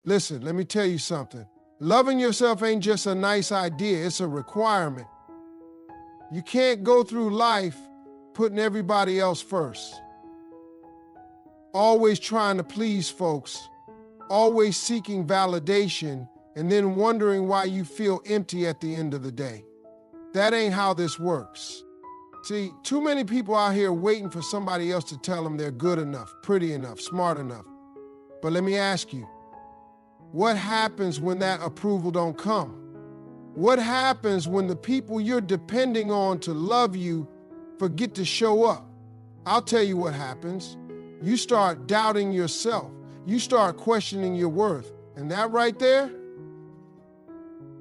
Listen, let me tell you something. Loving yourself ain't just a nice idea, it's a requirement. You can't go through life putting everybody else first. Always trying to please folks, always seeking validation, and then wondering why you feel empty at the end of the day. That ain't how this works. See, too many people out here waiting for somebody else to tell them they're good enough, pretty enough, smart enough. But let me ask you, what happens when that approval don't come? What happens when the people you're depending on to love you forget to show up? I'll tell you what happens. You start doubting yourself. You start questioning your worth. And that right there,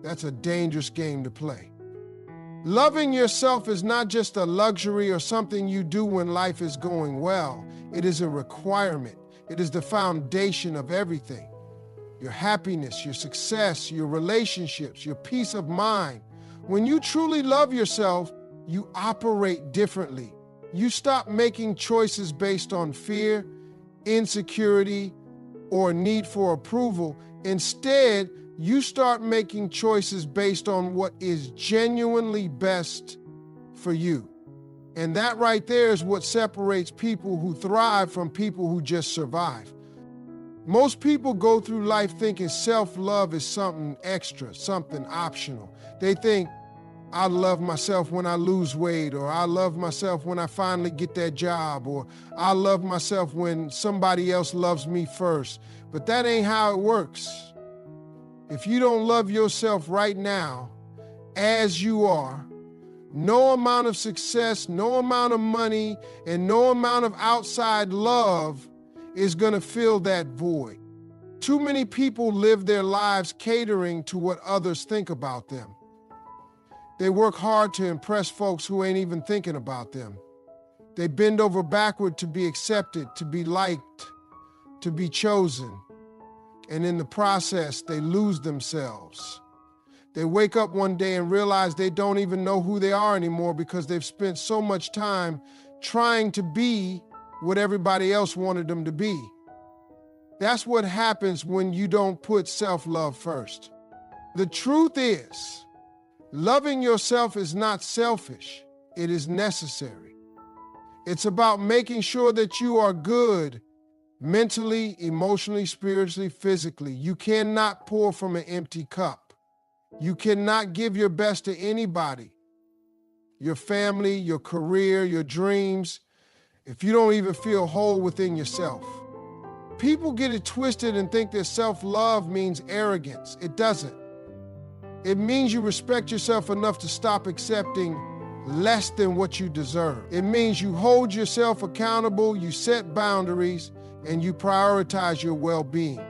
that's a dangerous game to play. Loving yourself is not just a luxury or something you do when life is going well. It is a requirement. It is the foundation of everything. Your happiness, your success, your relationships, your peace of mind. When you truly love yourself, you operate differently. You stop making choices based on fear, insecurity, or need for approval. Instead, you start making choices based on what is genuinely best for you. And that right there is what separates people who thrive from people who just survive. Most people go through life thinking self-love is something extra, something optional. They think, I love myself when I lose weight, or I love myself when I finally get that job, or I love myself when somebody else loves me first. But that ain't how it works. If you don't love yourself right now, as you are, no amount of success, no amount of money, and no amount of outside love is going to fill that void. Too many people live their lives catering to what others think about them. They work hard to impress folks who ain't even thinking about them. They bend over backward to be accepted, to be liked, to be chosen. And in the process, they lose themselves. They wake up one day and realize they don't even know who they are anymore because they've spent so much time trying to be what everybody else wanted them to be. That's what happens when you don't put self-love first. The truth is, loving yourself is not selfish. It is necessary. It's about making sure that you are good mentally, emotionally, spiritually, physically. You cannot pour from an empty cup. You cannot give your best to anybody, your family, your career, your dreams, if you don't even feel whole within yourself. People get it twisted and think that self-love means arrogance. It doesn't. It means you respect yourself enough to stop accepting less than what you deserve. It means you hold yourself accountable, you set boundaries, and you prioritize your well-being.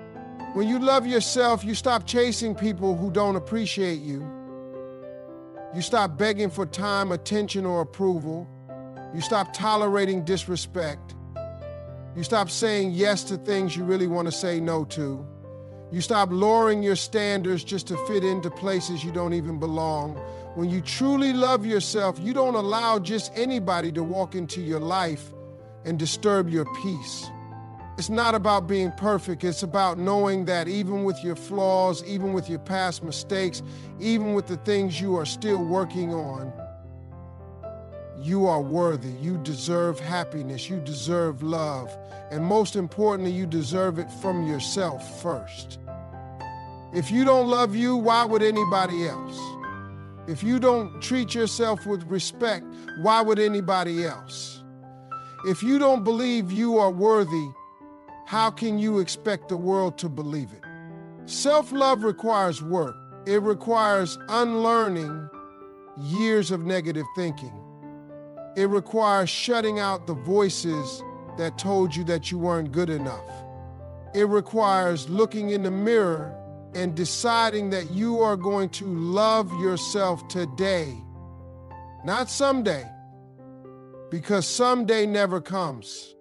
When you love yourself, you stop chasing people who don't appreciate you. You stop begging for time, attention, or approval. You stop tolerating disrespect. You stop saying yes to things you really want to say no to. You stop lowering your standards just to fit into places you don't even belong. When you truly love yourself, you don't allow just anybody to walk into your life and disturb your peace. It's not about being perfect. It's about knowing that even with your flaws, even with your past mistakes, even with the things you are still working on, you are worthy. You deserve happiness. You deserve love. And most importantly, you deserve it from yourself first. If you don't love you, why would anybody else? If you don't treat yourself with respect, why would anybody else? If you don't believe you are worthy, how can you expect the world to believe it? Self-love requires work. It requires unlearning years of negative thinking. It requires shutting out the voices that told you that you weren't good enough. It requires looking in the mirror and deciding that you are going to love yourself today, not someday, because someday never comes.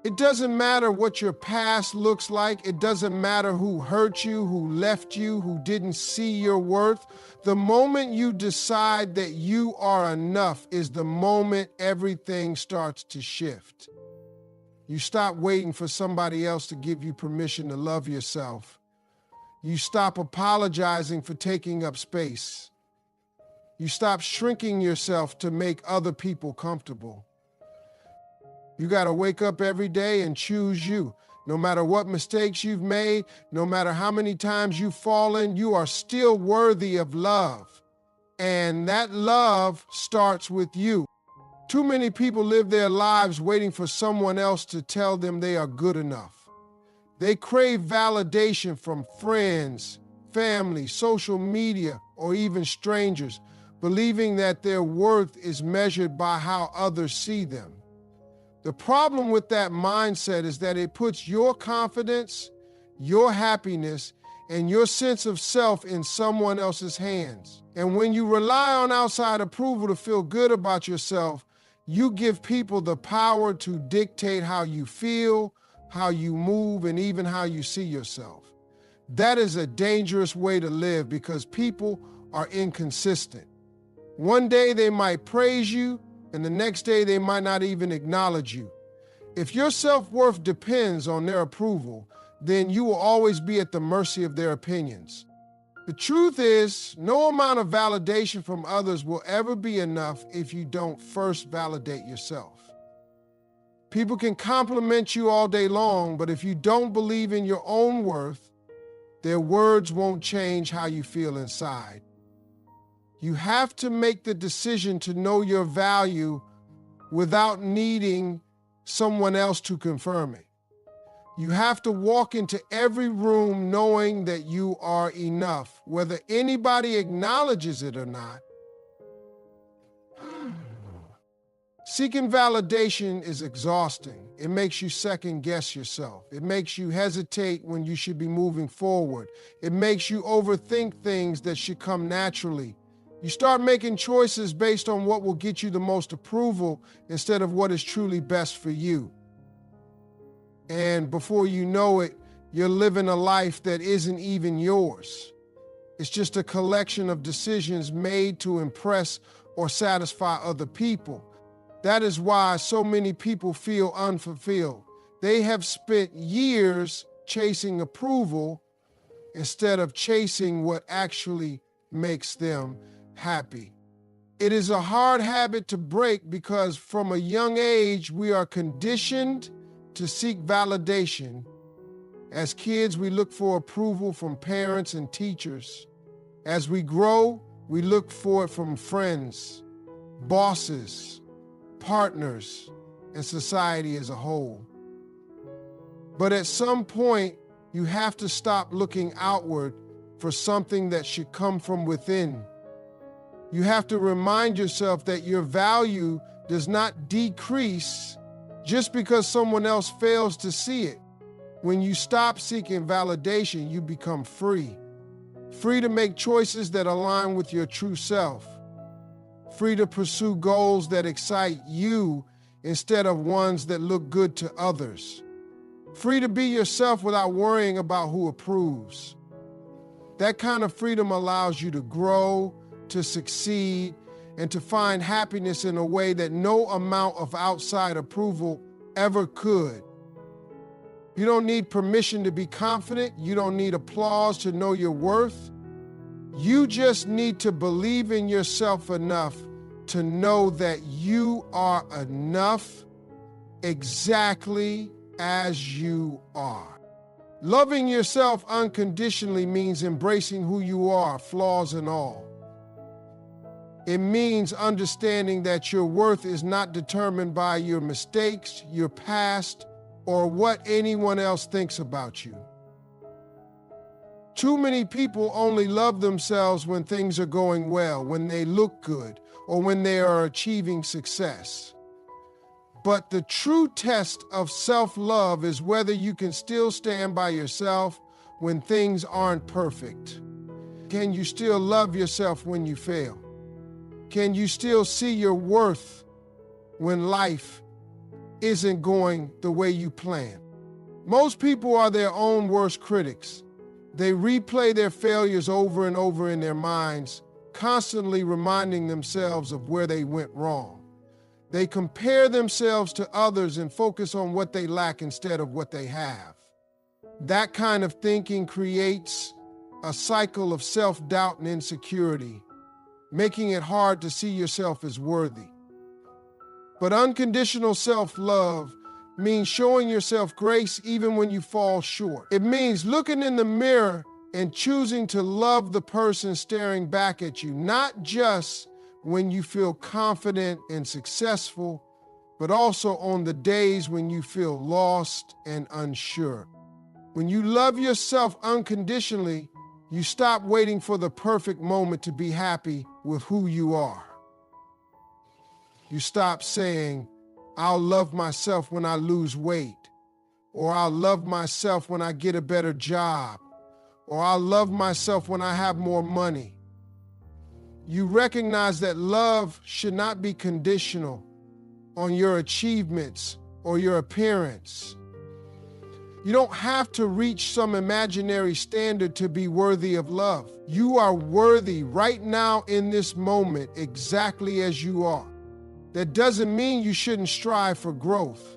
It doesn't matter what your past looks like. It doesn't matter who hurt you, who left you, who didn't see your worth. The moment you decide that you are enough is the moment everything starts to shift. You stop waiting for somebody else to give you permission to love yourself. You stop apologizing for taking up space. You stop shrinking yourself to make other people comfortable. You got to wake up every day and choose you. No matter what mistakes you've made, no matter how many times you've fallen, you are still worthy of love. And that love starts with you. Too many people live their lives waiting for someone else to tell them they are good enough. They crave validation from friends, family, social media, or even strangers, believing that their worth is measured by how others see them. The problem with that mindset is that it puts your confidence, your happiness, and your sense of self in someone else's hands. And when you rely on outside approval to feel good about yourself, you give people the power to dictate how you feel, how you move, and even how you see yourself. That is a dangerous way to live because people are inconsistent. One day they might praise you, and the next day they might not even acknowledge you. If your self-worth depends on their approval, then you will always be at the mercy of their opinions. The truth is, no amount of validation from others will ever be enough if you don't first validate yourself. People can compliment you all day long, but if you don't believe in your own worth, their words won't change how you feel inside. You have to make the decision to know your value without needing someone else to confirm it. You have to walk into every room knowing that you are enough, whether anybody acknowledges it or not. Seeking validation is exhausting. It makes you second guess yourself. It makes you hesitate when you should be moving forward. It makes you overthink things that should come naturally. You start making choices based on what will get you the most approval instead of what is truly best for you. And before you know it, you're living a life that isn't even yours. It's just a collection of decisions made to impress or satisfy other people. That is why so many people feel unfulfilled. They have spent years chasing approval instead of chasing what actually makes them happy. It is a hard habit to break because from a young age, we are conditioned to seek validation. As kids, we look for approval from parents and teachers. As we grow, we look for it from friends, bosses, partners, and society as a whole. But at some point, you have to stop looking outward for something that should come from within. You have to remind yourself that your value does not decrease just because someone else fails to see it. When you stop seeking validation, you become free. Free to make choices that align with your true self. Free to pursue goals that excite you instead of ones that look good to others. Free to be yourself without worrying about who approves. That kind of freedom allows you to grow, to succeed, and to find happiness in a way that no amount of outside approval ever could. You don't need permission to be confident. You don't need applause to know your worth. You just need to believe in yourself enough to know that you are enough exactly as you are. Loving yourself unconditionally means embracing who you are, flaws and all. It means understanding that your worth is not determined by your mistakes, your past, or what anyone else thinks about you. Too many people only love themselves when things are going well, when they look good, or when they are achieving success. But the true test of self-love is whether you can still stand by yourself when things aren't perfect. Can you still love yourself when you fail? Can you still see your worth when life isn't going the way you plan? Most people are their own worst critics. They replay their failures over and over in their minds, constantly reminding themselves of where they went wrong. They compare themselves to others and focus on what they lack instead of what they have. That kind of thinking creates a cycle of self-doubt and insecurity, making it hard to see yourself as worthy. But unconditional self-love means showing yourself grace even when you fall short. It means looking in the mirror and choosing to love the person staring back at you, not just when you feel confident and successful, but also on the days when you feel lost and unsure. When you love yourself unconditionally, you stop waiting for the perfect moment to be happy with who you are. You stop saying, "I'll love myself when I lose weight," or "I'll love myself when I get a better job," or "I'll love myself when I have more money." You recognize that love should not be conditional on your achievements or your appearance. You don't have to reach some imaginary standard to be worthy of love. You are worthy right now in this moment exactly as you are. That doesn't mean you shouldn't strive for growth.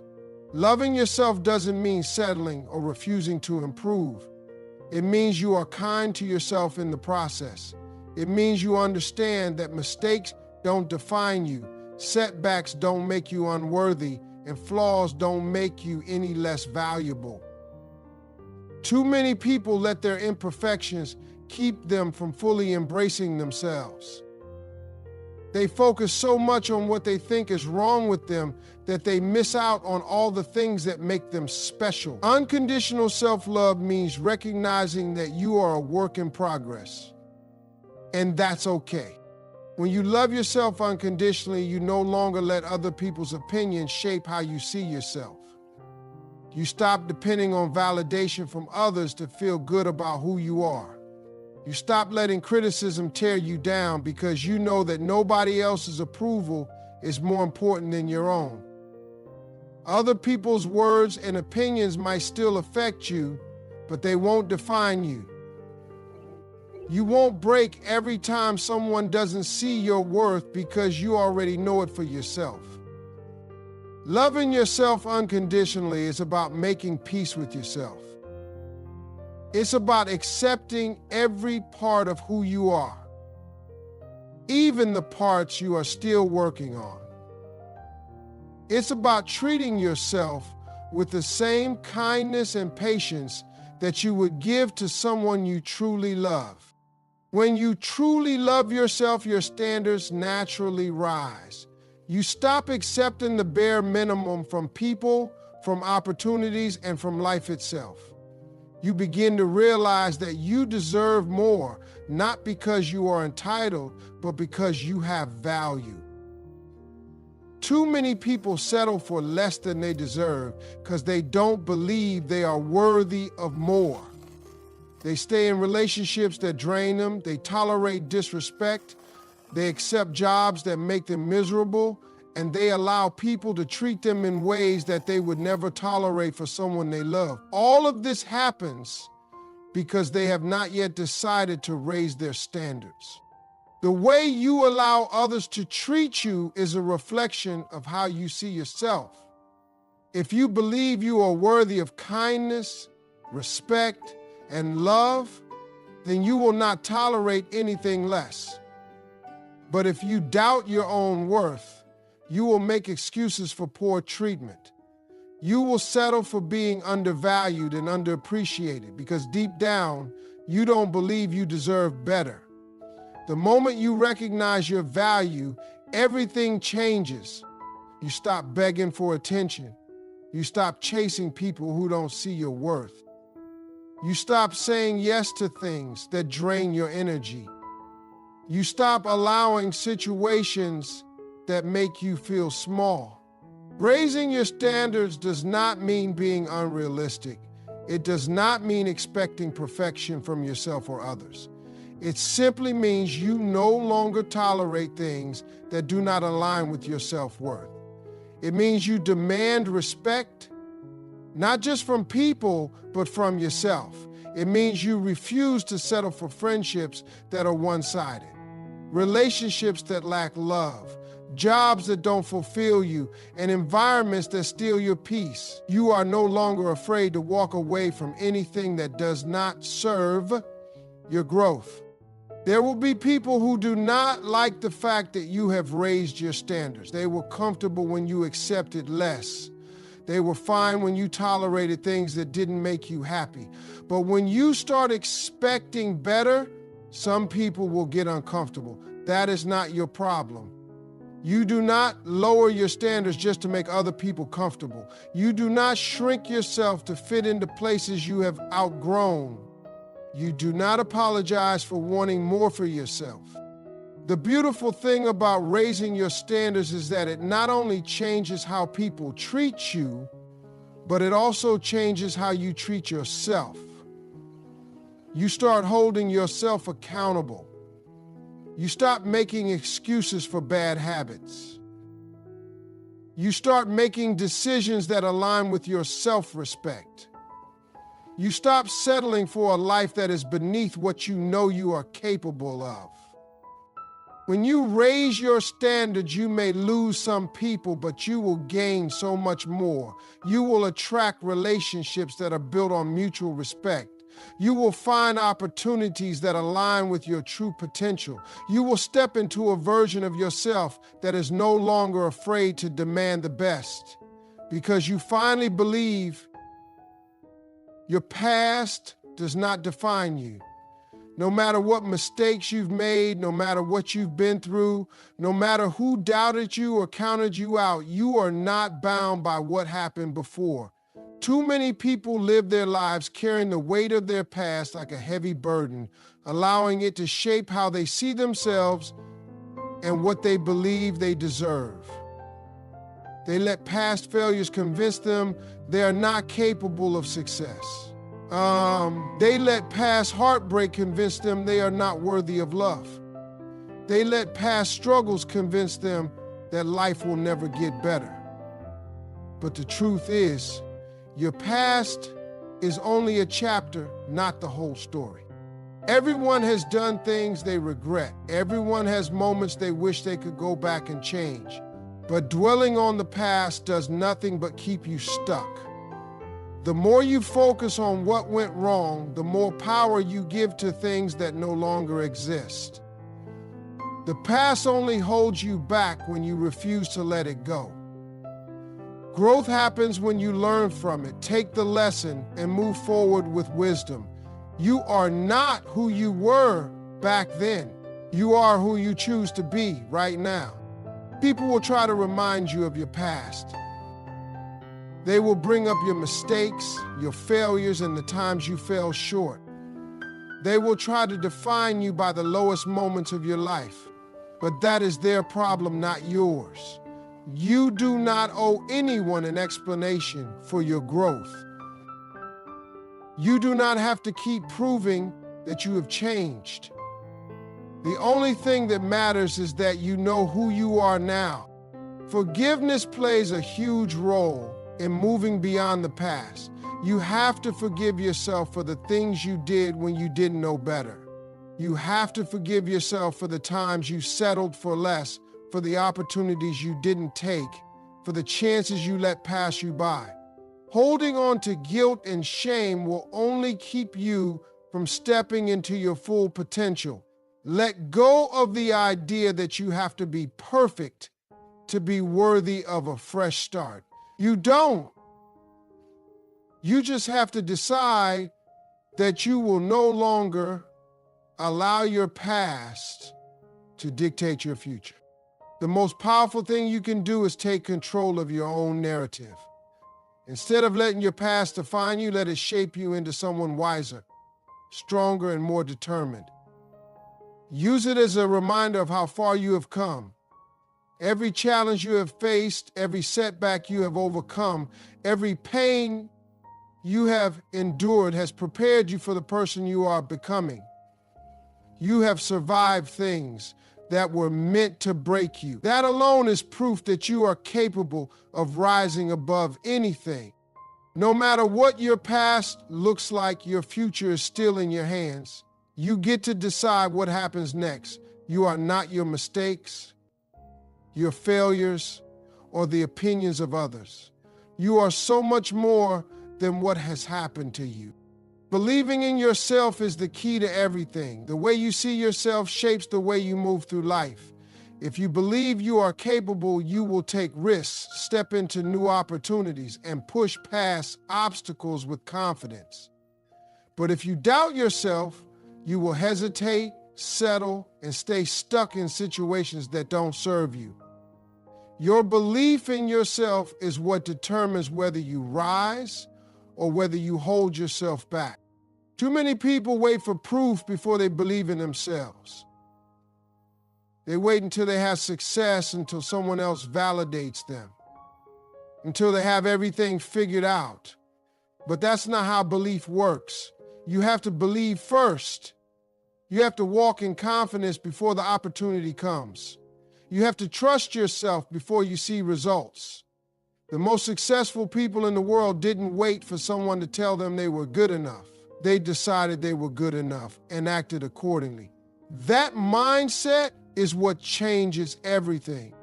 Loving yourself doesn't mean settling or refusing to improve. It means you are kind to yourself in the process. It means you understand that mistakes don't define you, setbacks don't make you unworthy, and flaws don't make you any less valuable. Too many people let their imperfections keep them from fully embracing themselves. They focus so much on what they think is wrong with them that they miss out on all the things that make them special. Unconditional self-love means recognizing that you are a work in progress, and that's okay. When you love yourself unconditionally, you no longer let other people's opinions shape how you see yourself. You stop depending on validation from others to feel good about who you are. You stop letting criticism tear you down because you know that nobody else's approval is more important than your own. Other people's words and opinions might still affect you, but they won't define you. You won't break every time someone doesn't see your worth because you already know it for yourself. Loving yourself unconditionally is about making peace with yourself. It's about accepting every part of who you are, even the parts you are still working on. It's about treating yourself with the same kindness and patience that you would give to someone you truly love. When you truly love yourself, your standards naturally rise. You stop accepting the bare minimum from people, from opportunities, and from life itself. You begin to realize that you deserve more, not because you are entitled, but because you have value. Too many people settle for less than they deserve because they don't believe they are worthy of more. They stay in relationships that drain them, they tolerate disrespect, they accept jobs that make them miserable, and they allow people to treat them in ways that they would never tolerate for someone they love. All of this happens because they have not yet decided to raise their standards. The way you allow others to treat you is a reflection of how you see yourself. If you believe you are worthy of kindness, respect, and love, then you will not tolerate anything less. But if you doubt your own worth, you will make excuses for poor treatment. You will settle for being undervalued and underappreciated because deep down, you don't believe you deserve better. The moment you recognize your value, everything changes. You stop begging for attention. You stop chasing people who don't see your worth. You stop saying yes to things that drain your energy. You stop allowing situations that make you feel small. Raising your standards does not mean being unrealistic. It does not mean expecting perfection from yourself or others. It simply means you no longer tolerate things that do not align with your self-worth. It means you demand respect, not just from people, but from yourself. It means you refuse to settle for friendships that are one-sided, relationships that lack love, jobs that don't fulfill you, and environments that steal your peace. You are no longer afraid to walk away from anything that does not serve your growth. There will be people who do not like the fact that you have raised your standards. They were comfortable when you accepted less. They were fine when you tolerated things that didn't make you happy. But when you start expecting better, some people will get uncomfortable. That is not your problem. You do not lower your standards just to make other people comfortable. You do not shrink yourself to fit into places you have outgrown. You do not apologize for wanting more for yourself. The beautiful thing about raising your standards is that it not only changes how people treat you, but it also changes how you treat yourself. You start holding yourself accountable. You stop making excuses for bad habits. You start making decisions that align with your self-respect. You stop settling for a life that is beneath what you know you are capable of. When you raise your standards, you may lose some people, but you will gain so much more. You will attract relationships that are built on mutual respect. You will find opportunities that align with your true potential. You will step into a version of yourself that is no longer afraid to demand the best, because you finally believe your past does not define you. No matter what mistakes you've made, no matter what you've been through, no matter who doubted you or counted you out, you are not bound by what happened before. Too many people live their lives carrying the weight of their past like a heavy burden, allowing it to shape how they see themselves and what they believe they deserve. They let past failures convince them they are not capable of success. They let past heartbreak convince them they are not worthy of love. They let past struggles convince them that life will never get better. But the truth is, your past is only a chapter, not the whole story. Everyone has done things they regret. Everyone has moments they wish they could go back and change. But dwelling on the past does nothing but keep you stuck. The more you focus on what went wrong, the more power you give to things that no longer exist. The past only holds you back when you refuse to let it go. Growth happens when you learn from it, take the lesson, and move forward with wisdom. You are not who you were back then. You are who you choose to be right now. People will try to remind you of your past. They will bring up your mistakes, your failures, and the times you fell short. They will try to define you by the lowest moments of your life, but that is their problem, not yours. You do not owe anyone an explanation for your growth. You do not have to keep proving that you have changed. The only thing that matters is that you know who you are now. Forgiveness plays a huge role in moving beyond the past. You have to forgive yourself for the things you did when you didn't know better. You have to forgive yourself for the times you settled for less, for the opportunities you didn't take, for the chances you let pass you by. Holding on to guilt and shame will only keep you from stepping into your full potential. Let go of the idea that you have to be perfect to be worthy of a fresh start. You don't. You just have to decide that you will no longer allow your past to dictate your future. The most powerful thing you can do is take control of your own narrative. Instead of letting your past define you, let it shape you into someone wiser, stronger, and more determined. Use it as a reminder of how far you have come. Every challenge you have faced, every setback you have overcome, every pain you have endured has prepared you for the person you are becoming. You have survived things that were meant to break you. That alone is proof that you are capable of rising above anything. No matter what your past looks like, your future is still in your hands. You get to decide what happens next. You are not your mistakes. your failures, or the opinions of others. You are so much more than what has happened to you. Believing in yourself is the key to everything. The way you see yourself shapes the way you move through life. If you believe you are capable, you will take risks, step into new opportunities, and push past obstacles with confidence. But if you doubt yourself, you will hesitate, settle, and stay stuck in situations that don't serve you. Your belief in yourself is what determines whether you rise or whether you hold yourself back. Too many people wait for proof before they believe in themselves. They wait until they have success, until someone else validates them, until they have everything figured out. But that's not how belief works. You have to believe first. You have to walk in confidence before the opportunity comes. You have to trust yourself before you see results. The most successful people in the world didn't wait for someone to tell them they were good enough. They decided they were good enough and acted accordingly. That mindset is what changes everything.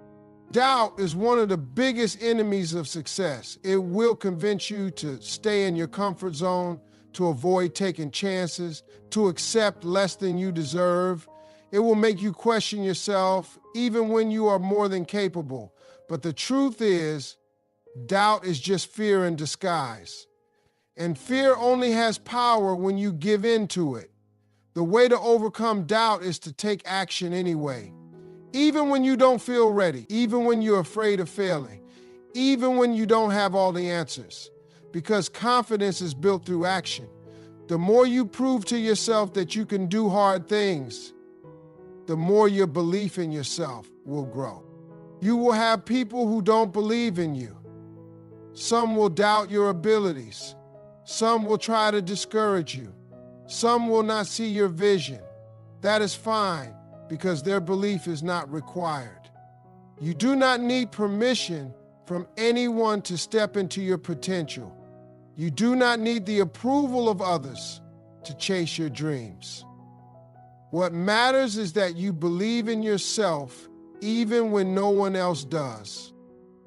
Doubt is one of the biggest enemies of success. It will convince you to stay in your comfort zone, to avoid taking chances, to accept less than you deserve. It will make you question yourself, even when you are more than capable. But the truth is, doubt is just fear in disguise. And fear only has power when you give in to it. The way to overcome doubt is to take action anyway. Even when you don't feel ready, even when you're afraid of failing, even when you don't have all the answers. Because confidence is built through action. The more you prove to yourself that you can do hard things, the more your belief in yourself will grow. You will have people who don't believe in you. Some will doubt your abilities. Some will try to discourage you. Some will not see your vision. That is fine, because their belief is not required. You do not need permission from anyone to step into your potential. You do not need the approval of others to chase your dreams. What matters is that you believe in yourself even when no one else does.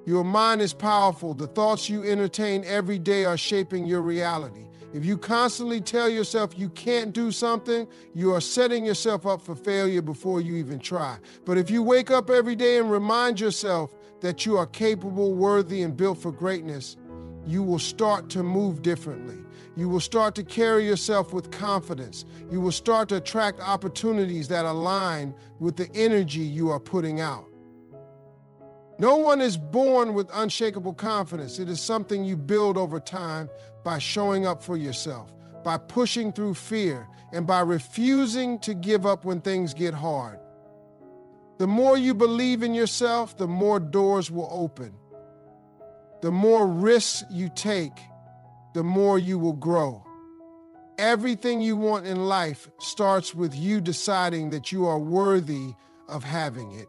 Your mind is powerful. The thoughts you entertain every day are shaping your reality. If you constantly tell yourself you can't do something, you are setting yourself up for failure before you even try. But if you wake up every day and remind yourself that you are capable, worthy, and built for greatness, you will start to move differently. You will start to carry yourself with confidence. You will start to attract opportunities that align with the energy you are putting out. No one is born with unshakable confidence. It is something you build over time by showing up for yourself, by pushing through fear, and by refusing to give up when things get hard. The more you believe in yourself, the more doors will open. The more risks you take, the more you will grow. Everything you want in life starts with you deciding that you are worthy of having it.